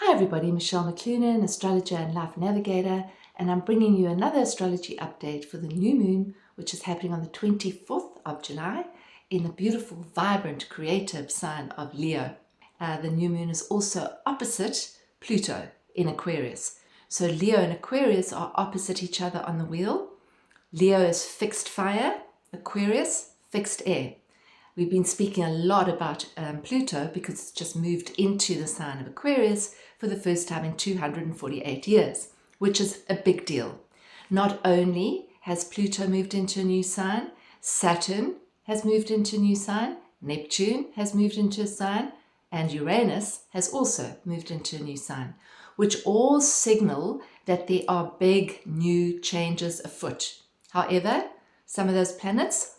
Hi everybody, Michelle McClunan, astrologer and life navigator, and I'm bringing you another astrology update for the new moon, which is happening on the 24th of July in the beautiful, vibrant, creative sign of Leo. The new moon is also opposite Pluto in Aquarius. So Leo and Aquarius are opposite each other on the wheel. Leo is fixed fire, Aquarius fixed air. We've been speaking a lot about Pluto because it's just moved into the sign of Aquarius for the first time in 248 years, which is a big deal. Not only has Pluto moved into a new sign, Saturn has moved into a new sign, Neptune has moved into a sign, and Uranus has also moved into a new sign, which all signal that there are big new changes afoot. However, some of those planets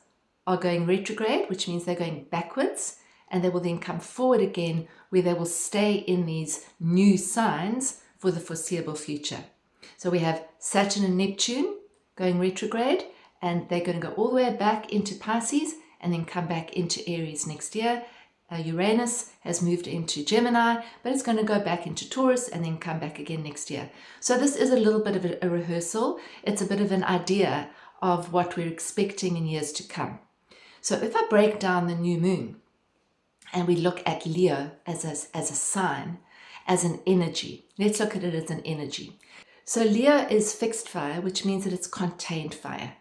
are going retrograde, which means they're going backwards, and they will then come forward again where they will stay in these new signs for the foreseeable future. So we have Saturn and Neptune going retrograde, and they're going to go all the way back into Pisces and then come back into Aries next year. Uranus has moved into Gemini, but it's going to go back into Taurus and then come back again next year. So this is a little bit of a rehearsal. It's a bit of an idea of what we're expecting in years to come. So if I break down the new moon and we look at Leo as a sign, as an energy, let's look at it as an energy. So Leo is fixed fire, which means that it's contained fire.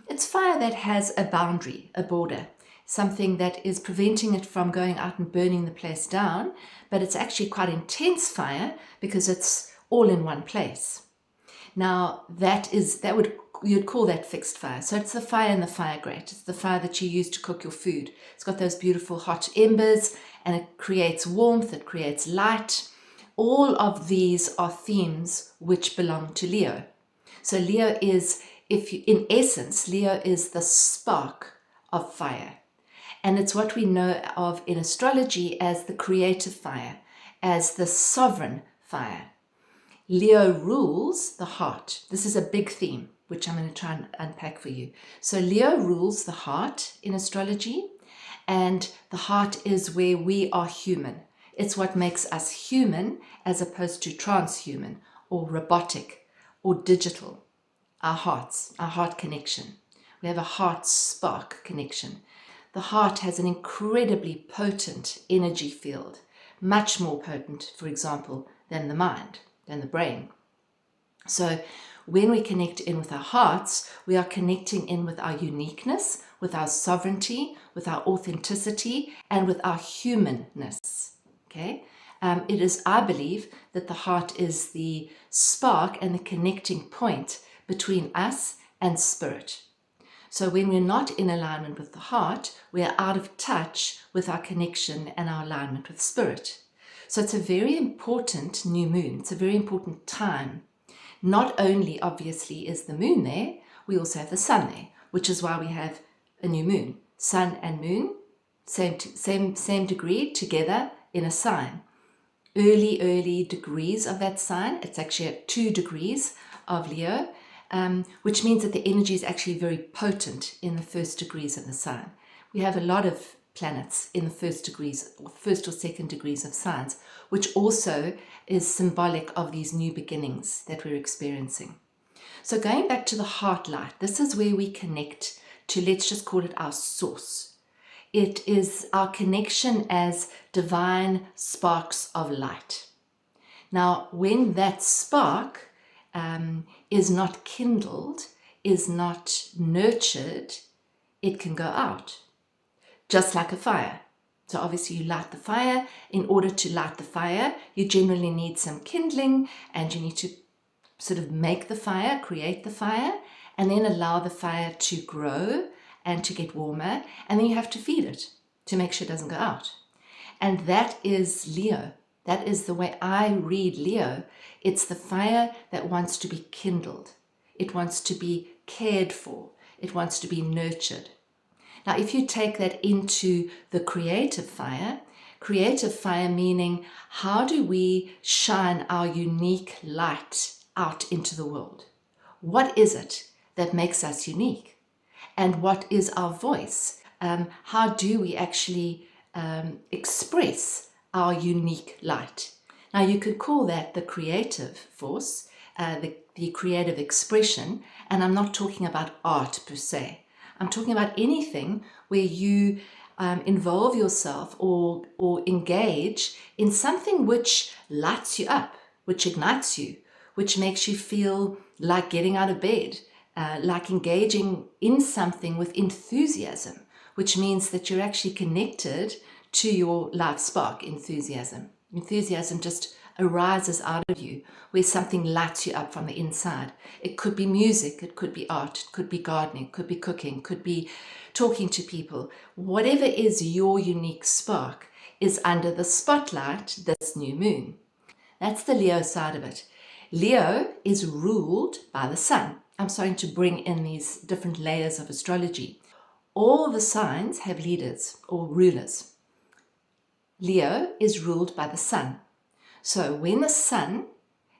It's fire that has a boundary, a border, something that is preventing it from going out and burning the place down, but it's actually quite intense fire because it's all in one place. Now you'd call that fixed fire. So it's the fire in the fire grate. It's the fire that you use to cook your food. It's got those beautiful hot embers and it creates warmth, it creates light. All of these are themes which belong to Leo. So Leo is, in essence, Leo is the spark of fire. And it's what we know of in astrology as the creative fire, as the sovereign fire. Leo rules the heart. This is a big theme, which I'm going to try and unpack for you. So Leo rules the heart in astrology, and the heart is where we are human. It's what makes us human as opposed to transhuman or robotic or digital. Our hearts, our heart connection. We have a heart spark connection. The heart has an incredibly potent energy field, much more potent, for example, than the mind, than the brain. So when we connect in with our hearts, we are connecting in with our uniqueness, with our sovereignty, with our authenticity, and with our humanness. Okay? It is, I believe, that the heart is the spark and the connecting point between us and spirit. So when we're not in alignment with the heart, we are out of touch with our connection and our alignment with spirit. So it's a very important new moon. It's a very important time. Not only, obviously, is the moon there, we also have the sun there, which is why we have a new moon. Sun and moon, same degree together in a sign. Early degrees of that sign. It's actually at 2 degrees of Leo, which means that the energy is actually very potent in the first degrees of the sign. We have a lot of planets in the first or second degrees of signs, which also is symbolic of these new beginnings that we're experiencing. So going back to the heart light, this is where we connect to, let's just call it our source. It is our connection as divine sparks of light. Now, when that spark is not kindled, is not nurtured, it can go out. Just like a fire. So obviously you light the fire. In order to light the fire, you generally need some kindling and you need to sort of make the fire, create the fire, and then allow the fire to grow and to get warmer. And then you have to feed it to make sure it doesn't go out. And that is Leo. That is the way I read Leo. It's the fire that wants to be kindled. It wants to be cared for. It wants to be nurtured. Now, if you take that into the creative fire meaning how do we shine our unique light out into the world? What is it that makes us unique? And what is our voice? How do we actually express our unique light? Now you could call that the creative force, the creative expression, and I'm not talking about art per se. I'm talking about anything where you involve yourself or engage in something which lights you up, which ignites you, which makes you feel like getting out of bed, like engaging in something with enthusiasm, which means that you're actually connected to your life spark, enthusiasm. Enthusiasm just arises out of you, where something lights you up from the inside. It could be music, it could be art, it could be gardening, it could be cooking, it could be talking to people. Whatever is your unique spark is under the spotlight this new moon. That's the Leo side of it. Leo is ruled by the sun. I'm starting to bring in these different layers of astrology. All the signs have leaders or rulers. Leo is ruled by the sun. So when the sun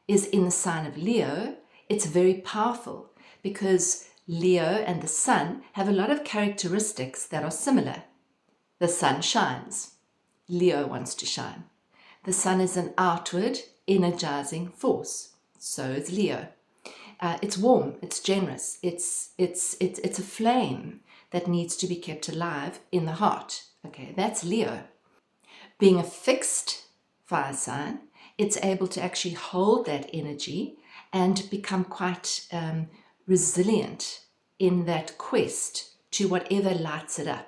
is in the sign of Leo, it's very powerful because Leo and the sun have a lot of characteristics that are similar. The sun shines. Leo wants to shine. The sun is an outward, energizing force. So is Leo. It's warm, it's generous, it's a flame that needs to be kept alive in the heart. Okay, that's Leo. Being a fixed fire sign, it's able to actually hold that energy and become quite resilient in that quest to whatever lights it up.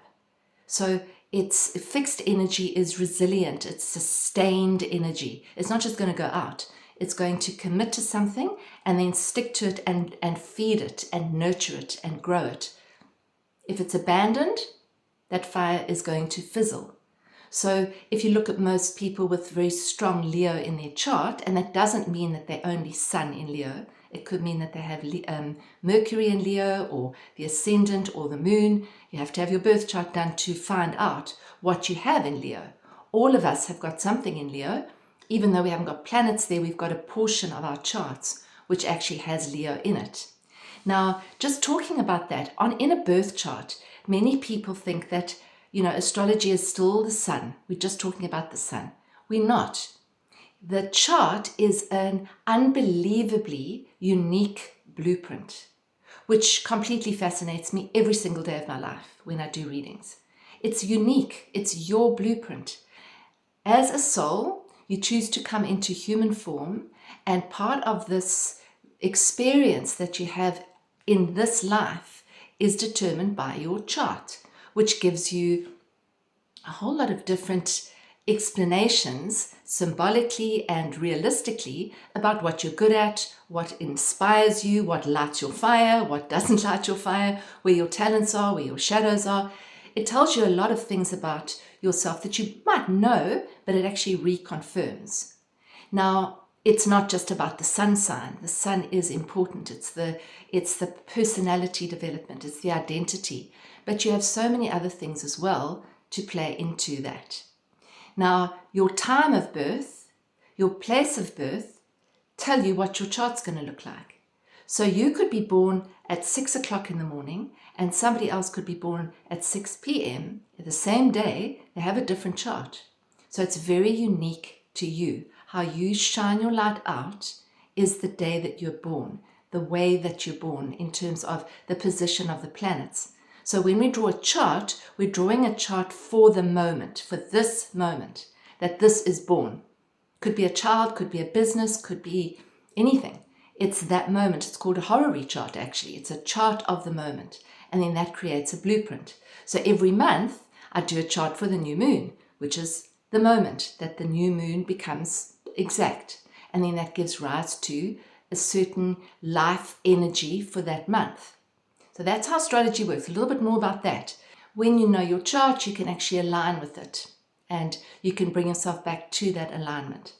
So it's fixed energy is resilient, it's sustained energy. It's not just going to go out. It's going to commit to something and then stick to it and feed it and nurture it and grow it. If it's abandoned, that fire is going to fizzle. So if you look at most people with very strong Leo in their chart, and that doesn't mean that they're only sun in Leo, it could mean that they have Mercury in Leo or the ascendant or the moon. You have to have your birth chart done to find out what you have in Leo. All of us have got something in Leo. Even though we haven't got planets there, we've got a portion of our charts which actually has Leo in it. Now, just talking about that, in a birth chart, many people think that, astrology is still the sun. We're just talking about the sun. We're not. The chart is an unbelievably unique blueprint, which completely fascinates me every single day of my life when I do readings. It's unique. It's your blueprint. As a soul, you choose to come into human form, and part of this experience that you have in this life is determined by your chart, which gives you a whole lot of different explanations symbolically and realistically about what you're good at, what inspires you, what lights your fire, what doesn't light your fire, where your talents are, where your shadows are. It tells you a lot of things about yourself that you might know, but it actually reconfirms. Now, it's not just about the sun sign. The sun is important. It's the personality development. It's the identity. But you have so many other things as well to play into that. Now, your time of birth, your place of birth, tell you what your chart's going to look like. So you could be born at 6 o'clock in the morning and somebody else could be born at 6 p.m. the same day. They have a different chart. So it's very unique to you. How you shine your light out is the day that you're born, the way that you're born in terms of the position of the planets. So when we draw a chart, we're drawing a chart for the moment, for this moment, that this is born. Could be a child, could be a business, could be anything. It's that moment. It's called a horary chart, actually. It's a chart of the moment. And then that creates a blueprint. So every month, I do a chart for the new moon, which is the moment that the new moon becomes exact. And then that gives rise to a certain life energy for that month. So that's how astrology works. A little bit more about that. When you know your chart, you can actually align with it. And you can bring yourself back to that alignment.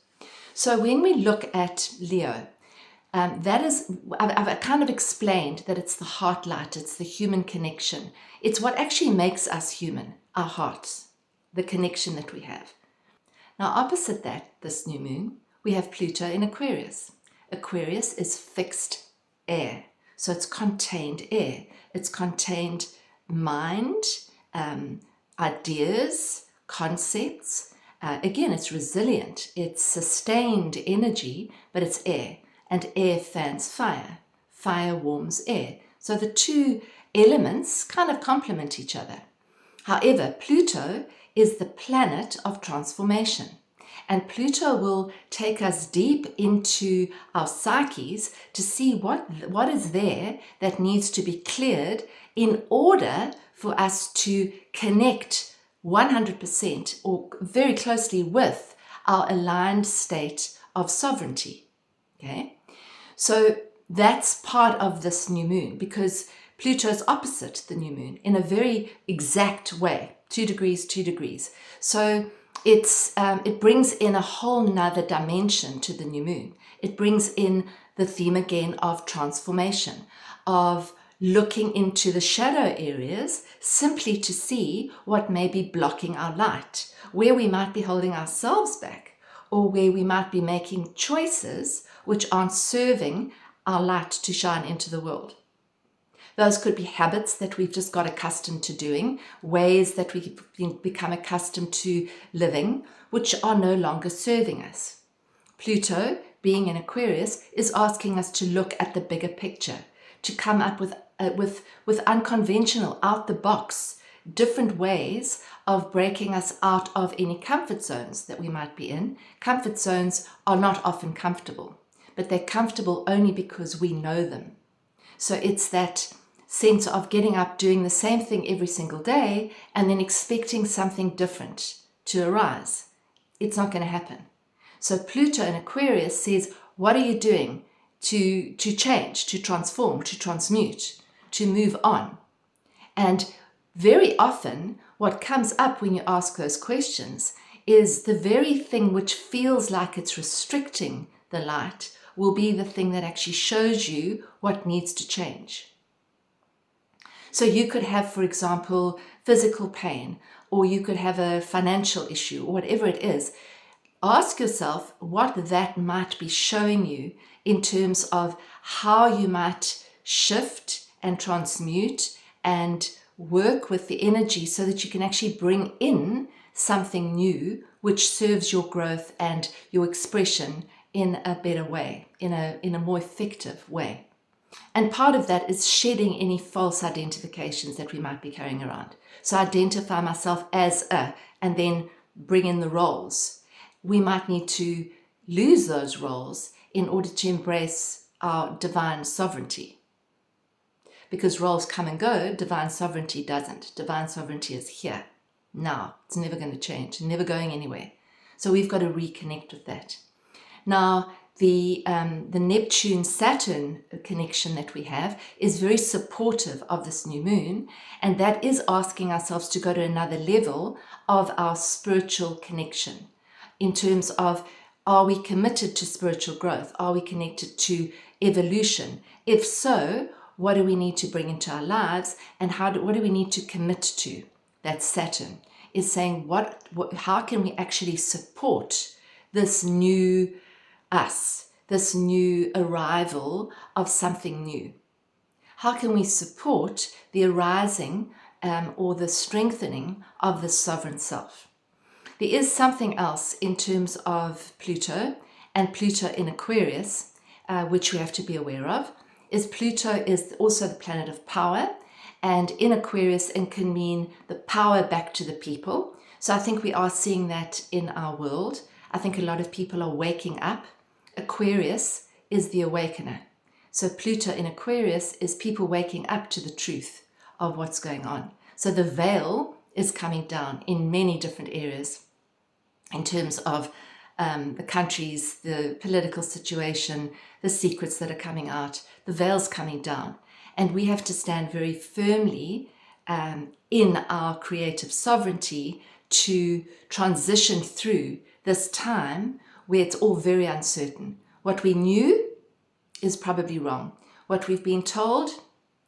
So when we look at Leo, that is, I've kind of explained that it's the heart light, it's the human connection. It's what actually makes us human, our hearts, the connection that we have. Now, opposite that, this new moon, we have Pluto in Aquarius. Aquarius is fixed air, so it's contained air. It's contained mind, ideas, concepts. Again, it's resilient, it's sustained energy, but it's air, and air fans fire. Fire warms air. So the two elements kind of complement each other. However, Pluto is the planet of transformation. And Pluto will take us deep into our psyches to see what is there that needs to be cleared in order for us to connect 100% or very closely with our aligned state of sovereignty. Okay? So that's part of this new moon, because Pluto is opposite the new moon in a very exact way, 2 degrees, 2 degrees. So it brings in a whole nother dimension to the new moon. It brings in the theme again of transformation, of looking into the shadow areas simply to see what may be blocking our light, where we might be holding ourselves back, or where we might be making choices which aren't serving our light to shine into the world. Those could be habits that we've just got accustomed to doing, ways that we've become accustomed to living, which are no longer serving us. Pluto, being in Aquarius, is asking us to look at the bigger picture, to come up with unconventional, out-the-box, different ways of breaking us out of any comfort zones that we might be in. Comfort zones are not often comfortable, but they're comfortable only because we know them. So it's that sense of getting up, doing the same thing every single day, and then expecting something different to arise. It's not going to happen. So Pluto in Aquarius says, what are you doing to change, to transform, to transmute, to move on? And very often what comes up when you ask those questions is the very thing which feels like it's restricting the light will be the thing that actually shows you what needs to change. So you could have, for example, physical pain, or you could have a financial issue, or whatever it is. Ask yourself what that might be showing you in terms of how you might shift and transmute and work with the energy so that you can actually bring in something new which serves your growth and your expression in a better way, in a more effective way. And part of that is shedding any false identifications that we might be carrying around. So identify myself as a, and then bring in the roles. We might need to lose those roles in order to embrace our divine sovereignty. Because roles come and go, divine sovereignty doesn't. Divine sovereignty is here, now. It's never going to change, never going anywhere. So we've got to reconnect with that. Now, the Neptune-Saturn connection that we have is very supportive of this new moon, and that is asking ourselves to go to another level of our spiritual connection in terms of, are we committed to spiritual growth? Are we connected to evolution? If so, what do we need to bring into our lives, and what do we need to commit to? That's Saturn is saying, how can we actually support this new us, this new arrival of something new? How can we support the arising or the strengthening of the sovereign self? There is something else in terms of Pluto and Pluto in Aquarius, which we have to be aware of, is Pluto is also the planet of power, and in Aquarius it can mean the power back to the people. So I think we are seeing that in our world. I think a lot of people are waking up. Aquarius is the awakener. So Pluto in Aquarius is people waking up to the truth of what's going on. So the veil is coming down in many different areas in terms of the countries, the political situation, the secrets that are coming out. The veil's coming down. And we have to stand very firmly in our creative sovereignty to transition through this time where it's all very uncertain. What we knew is probably wrong. What we've been told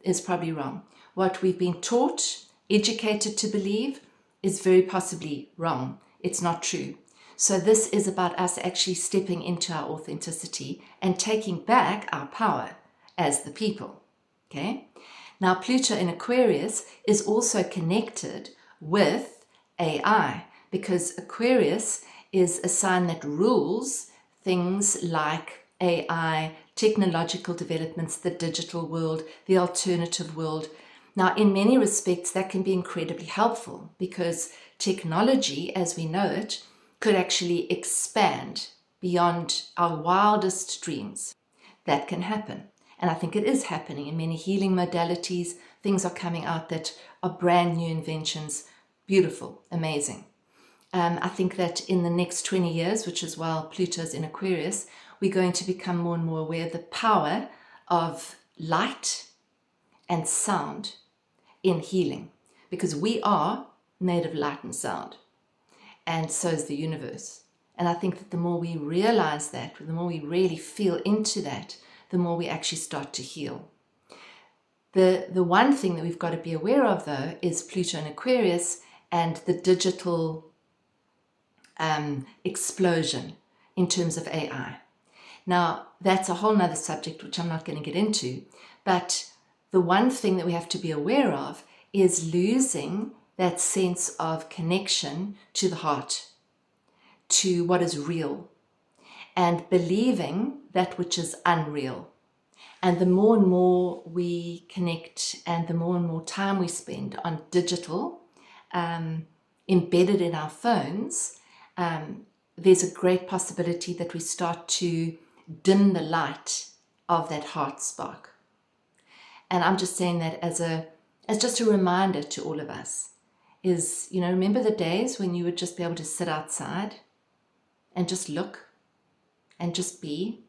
is probably wrong. What we've been taught, educated to believe, is very possibly wrong. It's not true. So this is about us actually stepping into our authenticity and taking back our power as the people. Okay? Now Pluto in Aquarius is also connected with AI. because Aquarius is a sign that rules things like AI, technological developments, the digital world, the alternative world. Now, in many respects, that can be incredibly helpful because technology, as we know it, could actually expand beyond our wildest dreams. That can happen. And I think it is happening in many healing modalities. Things are coming out that are brand new inventions. Beautiful, amazing. I think that in the next 20 years, which is while Pluto's in Aquarius, we're going to become more and more aware of the power of light and sound in healing, because we are made of light and sound, and so is the universe. And I think that the more we realize that, the more we really feel into that, the more we actually start to heal. The one thing that we've got to be aware of, though, is Pluto in Aquarius and the digital explosion in terms of AI. Now, that's a whole nother subject, which I'm not going to get into, but the one thing that we have to be aware of is losing that sense of connection to the heart, to what is real, and believing that which is unreal. And the more and more we connect and the more and more time we spend on digital, embedded in our phones, there's a great possibility that we start to dim the light of that heart spark. And I'm just saying that as just a reminder to all of us is, remember the days when you would just be able to sit outside and just look and just be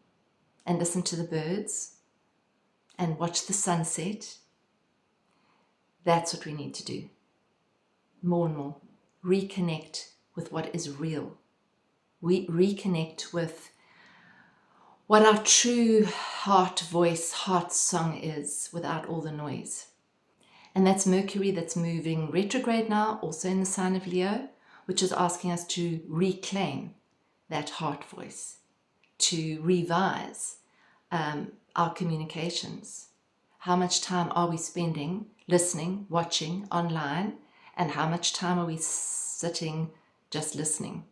and listen to the birds and watch the sunset? That's what we need to do. More and more. Reconnect with what is real. We reconnect with what our true heart voice, heart song is without all the noise. And that's Mercury that's moving retrograde now, also in the sign of Leo, which is asking us to reclaim that heart voice, to revise our communications. How much time are we spending listening, watching online, and how much time are we sitting just listening?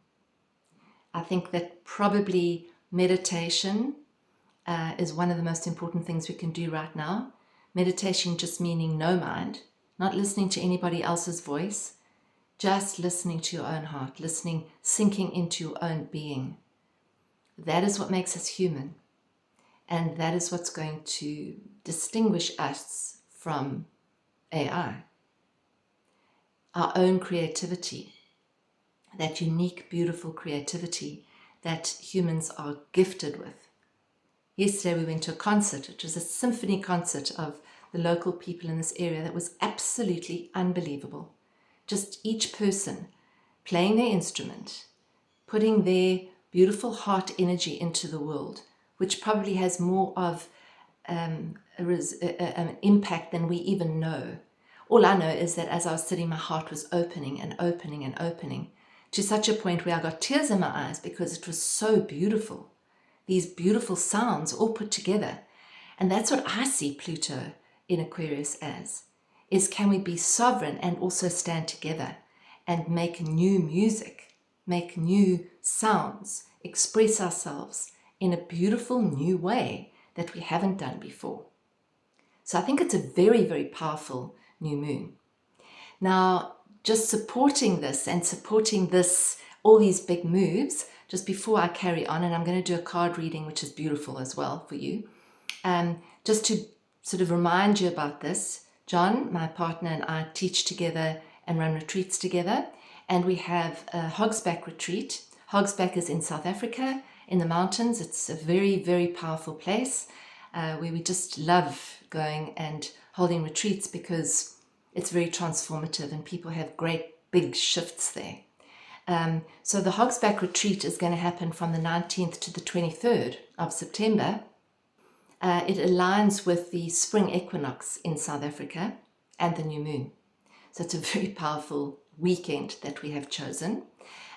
I think that probably meditation is one of the most important things we can do right now. Meditation just meaning no mind, not listening to anybody else's voice, just listening to your own heart, listening, sinking into your own being. That is what makes us human. And that is what's going to distinguish us from AI. Our own creativity, that unique, beautiful creativity that humans are gifted with. Yesterday we went to a concert, which was a symphony concert of the local people in this area that was absolutely unbelievable. Just each person playing their instrument, putting their beautiful heart energy into the world, which probably has more of an impact than we even know. All I know is that as I was sitting, my heart was opening and opening and opening to such a point where I got tears in my eyes because it was so beautiful. These beautiful sounds all put together. And that's what I see Pluto in Aquarius as, is can we be sovereign and also stand together and make new music, make new sounds, express ourselves in a beautiful new way that we haven't done before. So I think it's a very, very powerful new moon. Now, just supporting this and supporting this, all these big moves, just before I carry on, and I'm going to do a card reading, which is beautiful as well for you, just to sort of remind you about this. John, my partner, and I teach together and run retreats together, and we have a Hogsback retreat. Hogsback is in South Africa, in the mountains. It's a very, very powerful place where we just love going and holding retreats because it's very transformative and people have great big shifts there. So the Hogsback retreat is going to happen from the 19th to the 23rd of September. It aligns with the spring equinox in South Africa and the new moon. So it's a very powerful weekend that we have chosen.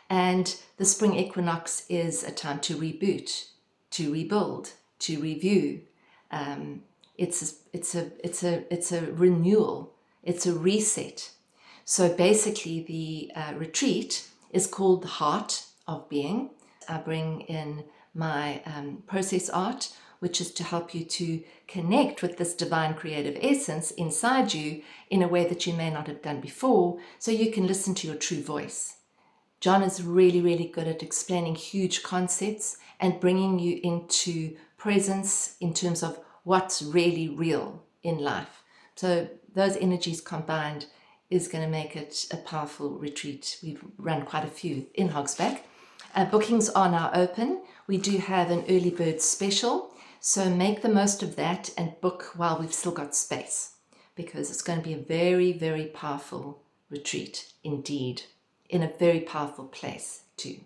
And the spring equinox is a time to reboot, to rebuild, to review. It's a renewal. It's a reset. So basically the retreat is called the heart of being. I bring in my process art, which is to help you to connect with this divine creative essence inside you in a way that you may not have done before, so you can listen to your true voice. John is really, really good at explaining huge concepts and bringing you into presence in terms of what's really real in life. So those energies combined is going to make it a powerful retreat. We've run quite a few in Hogsback. Bookings are now open. We do have an early bird special, so make the most of that and book while we've still got space, because it's going to be a very, very powerful retreat indeed, in a very powerful place too.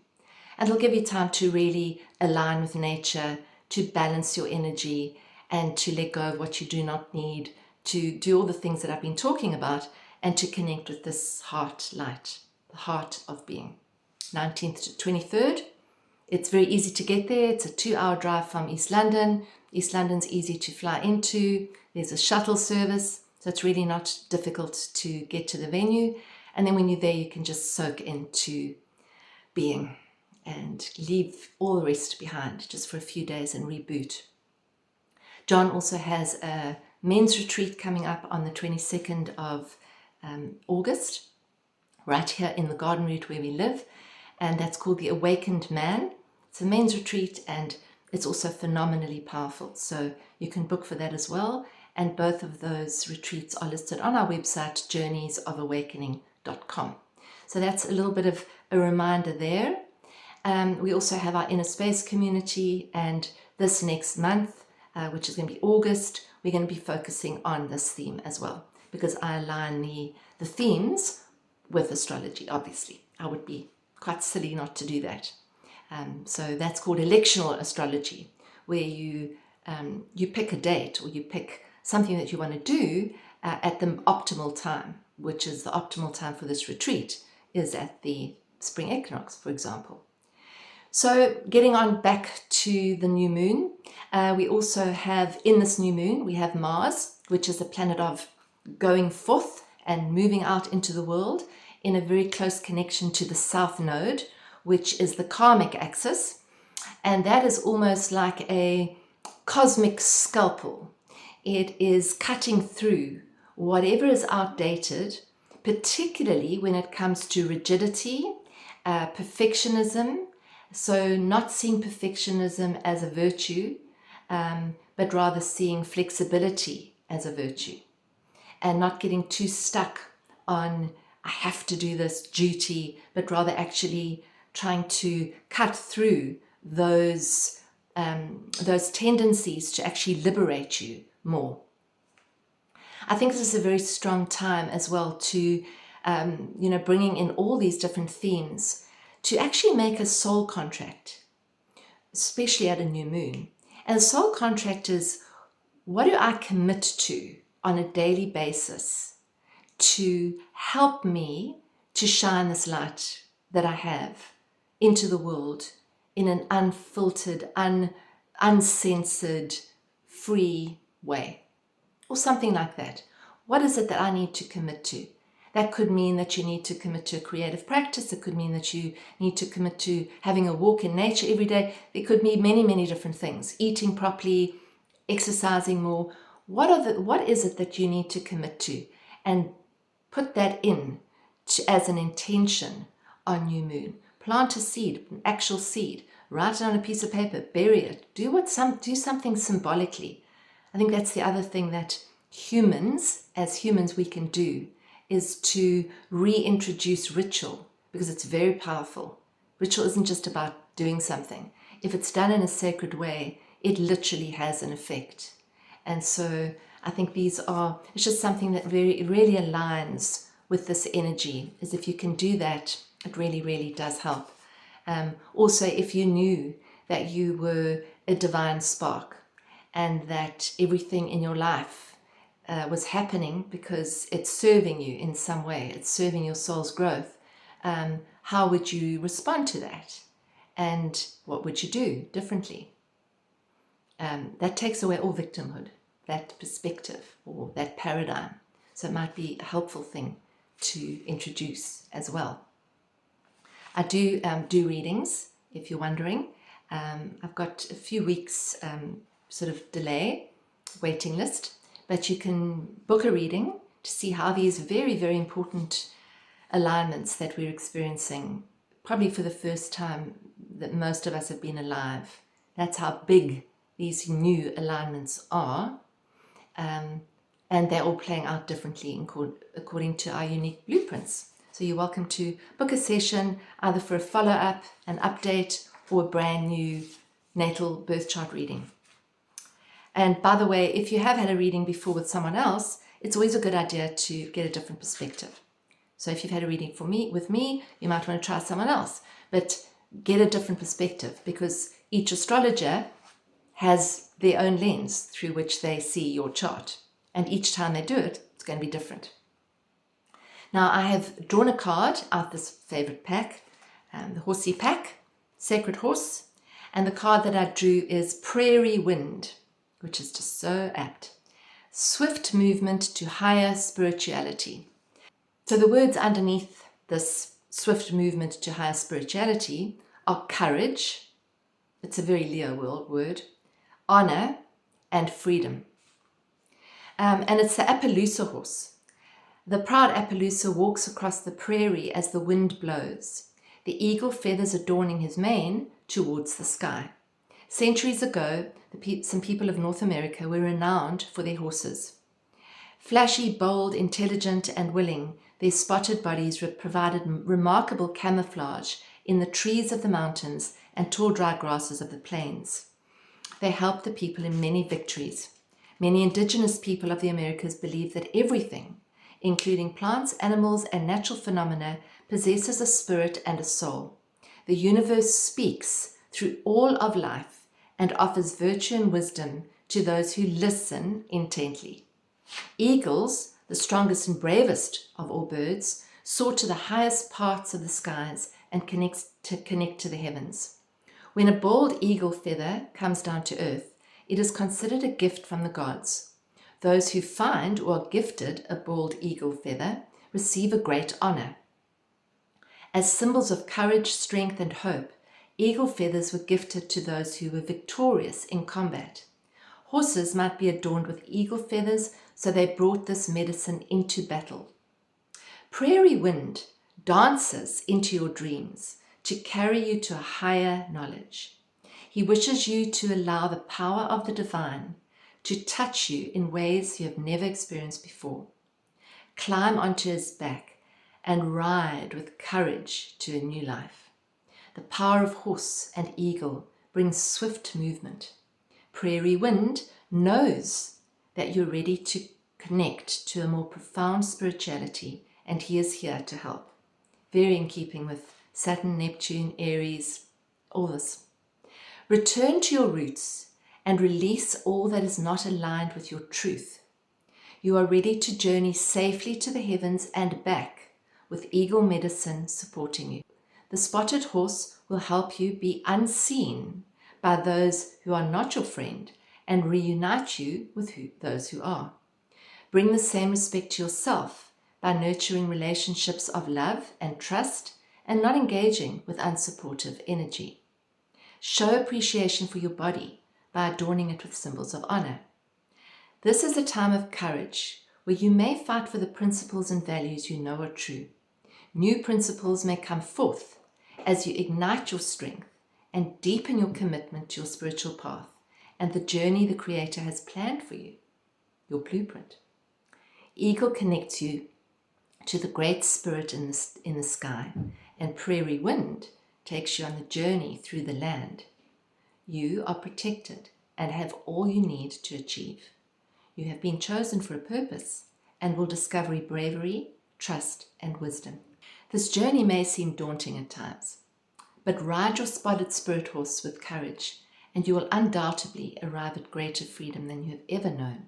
And it'll give you time to really align with nature, to balance your energy, and to let go of what you do not need, to do all the things that I've been talking about, and to connect with this heart light, the heart of being. 19th to 23rd. It's very easy to get there. It's a 2-hour drive from East London. East London's easy to fly into. There's a shuttle service, so it's really not difficult to get to the venue. And then when you're there, you can just soak into being and leave all the rest behind just for a few days and reboot. John also has a men's retreat coming up on the 22nd of August, right here in the garden route where we live, and that's called the Awakened Man. It's a men's retreat and it's also phenomenally powerful, so you can book for that as well, and both of those retreats are listed on our website, journeysofawakening.com. So that's a little bit of a reminder there. We also have our inner space community, and this next month, which is going to be August, we're going to be focusing on this theme as well, because I align the themes with astrology, obviously. I would be quite silly not to do that. So that's called electional astrology, where you pick a date, or you pick something that you want to do at the optimal time, which is the optimal time for this retreat is at the spring equinox, for example. So getting on back to the new moon, we also have, in this new moon, we have Mars, which is the planet of going forth and moving out into the world in a very close connection to the South Node, which is the karmic axis. And that is almost like a cosmic scalpel. It is cutting through whatever is outdated, particularly when it comes to rigidity, perfectionism. So not seeing perfectionism as a virtue, but rather seeing flexibility as a virtue, and not getting too stuck on, I have to do this duty, but rather actually trying to cut through those tendencies to actually liberate you more. I think this is a very strong time as well to, bringing in all these different themes to actually make a soul contract, especially at a new moon. And a soul contract is, what do I commit to on a daily basis to help me to shine this light that I have into the world in an unfiltered, uncensored, free way, or something like that. What is it that I need to commit to? That could mean that you need to commit to a creative practice. It could mean that you need to commit to having a walk in nature every day. It could mean many, many different things. Eating properly, exercising more. What is it that you need to commit to? And put that in as an intention on new moon. Plant a seed, an actual seed. Write it on a piece of paper. Bury it. Do something symbolically. I think that's the other thing that as humans, we can do, is to reintroduce ritual, because it's very powerful. Ritual isn't just about doing something. If it's done in a sacred way, it literally has an effect. And so I think it's just something that really aligns with this energy, is if you can do that, it really, really does help. Also, if you knew that you were a divine spark and that everything in your life was happening because it's serving you in some way, it's serving your soul's growth, how would you respond to that? And what would you do differently? That takes away all victimhood, that perspective or that paradigm. So it might be a helpful thing to introduce as well. I do do readings, if you're wondering. I've got a few weeks sort of delay, waiting list, but you can book a reading to see how these very, very important alignments that we're experiencing, probably for the first time that most of us have been alive. That's how big these new alignments are. And they're all playing out differently according to our unique blueprints. So you're welcome to book a session either for a follow-up, an update, or a brand new natal birth chart reading. And by the way, if you have had a reading before with someone else, it's always a good idea to get a different perspective. So if you've had a reading with me, you might want to try someone else, but get a different perspective, because each astrologer has their own lens through which they see your chart. And each time they do it, it's going to be different. Now, I have drawn a card out this favorite pack, the horsey pack, Sacred Horse. And the card that I drew is Prairie Wind, which is just so apt. Swift movement to higher spirituality. So the words underneath this swift movement to higher spirituality are courage. It's a very Leo word. Honor and freedom. And it's the Appaloosa horse. The proud Appaloosa walks across the prairie as the wind blows, the eagle feathers adorning his mane towards the sky. Centuries ago, some people of North America were renowned for their horses. Flashy, bold, intelligent, and willing, their spotted bodies provided remarkable camouflage in the trees of the mountains and tall dry grasses of the plains. They helped the people in many victories. Many indigenous people of the Americas believe that everything, including plants, animals, and natural phenomena, possesses a spirit and a soul. The universe speaks through all of life and offers virtue and wisdom to those who listen intently. Eagles, the strongest and bravest of all birds, soar to the highest parts of the skies and connect to the heavens. When a bald eagle feather comes down to earth, it is considered a gift from the gods. Those who find or are gifted a bald eagle feather receive a great honor. As symbols of courage, strength, and hope, eagle feathers were gifted to those who were victorious in combat. Horses might be adorned with eagle feathers, so they brought this medicine into battle. Prairie Wind dances into your dreams to carry you to a higher knowledge. He wishes you to allow the power of the divine to touch you in ways you have never experienced before. Climb onto his back and ride with courage to a new life. The power of horse and eagle brings swift movement. Prairie Wind knows that you're ready to connect to a more profound spirituality, and he is here to help. Very in keeping with Saturn, Neptune, Aries, all this. Return to your roots and release all that is not aligned with your truth. You are ready to journey safely to the heavens and back, with eagle medicine supporting you. The spotted horse will help you be unseen by those who are not your friend and reunite you with those who are. Bring the same respect to yourself by nurturing relationships of love and trust and not engaging with unsupportive energy. Show appreciation for your body by adorning it with symbols of honor. This is a time of courage where you may fight for the principles and values you know are true. New principles may come forth as you ignite your strength and deepen your commitment to your spiritual path and the journey the Creator has planned for you, your blueprint. Eagle connects you to the great spirit in the sky, and Prairie Wind takes you on the journey through the land. You are protected and have all you need to achieve. You have been chosen for a purpose and will discover bravery, trust, and wisdom. This journey may seem daunting at times, but ride your spotted spirit horse with courage, and you will undoubtedly arrive at greater freedom than you have ever known.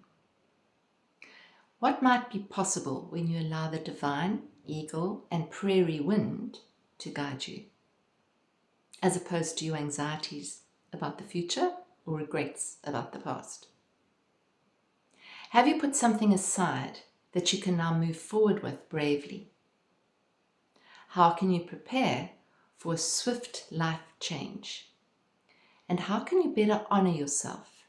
What might be possible when you allow the divine, eagle, and prairie wind to guide you, as opposed to your anxieties about the future or regrets about the past? Have you put something aside that you can now move forward with bravely? How can you prepare for a swift life change. And how can you better honor yourself?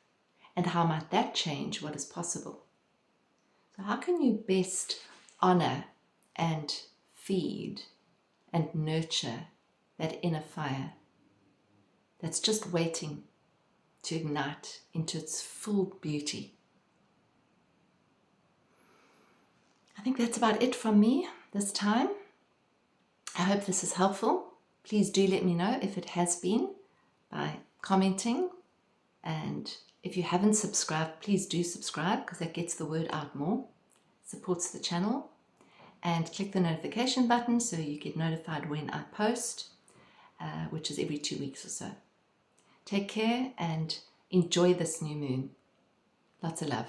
And how might that change what is possible? So how can you best honor and feed and nurture that inner fire that's just waiting to ignite into its full beauty? I think that's about it from me this time. I hope this is helpful. Please do let me know if it has been by commenting. And if you haven't subscribed, please do subscribe because that gets the word out more, supports the channel. And click the notification button so you get notified when I post, which is every 2 weeks or so. Take care and enjoy this new moon. Lots of love.